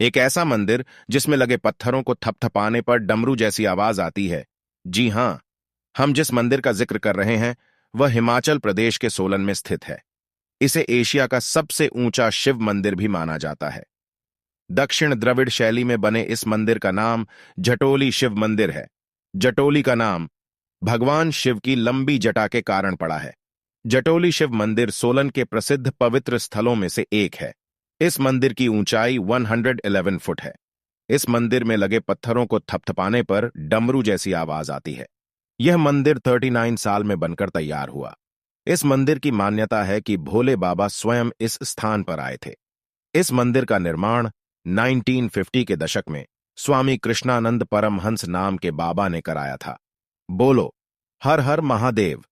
एक ऐसा मंदिर जिसमें लगे पत्थरों को थपथपाने पर डमरू जैसी आवाज आती है। जी हां, हम जिस मंदिर का जिक्र कर रहे हैं वह हिमाचल प्रदेश के सोलन में स्थित है। इसे एशिया का सबसे ऊंचा शिव मंदिर भी माना जाता है। दक्षिण द्रविड़ शैली में बने इस मंदिर का नाम जटोली शिव मंदिर है। जटोली का नाम भगवान शिव की लंबी जटा के कारण पड़ा है। जटोली शिव मंदिर सोलन के प्रसिद्ध पवित्र स्थलों में से एक है। इस मंदिर की ऊंचाई 111 फुट है। इस मंदिर में लगे पत्थरों को थपथपाने पर डमरू जैसी आवाज आती है। यह मंदिर 39 साल में बनकर तैयार हुआ। इस मंदिर की मान्यता है कि भोले बाबा स्वयं इस स्थान पर आए थे। इस मंदिर का निर्माण 1950 के दशक में स्वामी कृष्णानंद परमहंस नाम के बाबा ने कराया था। बोलो हर हर महादेव।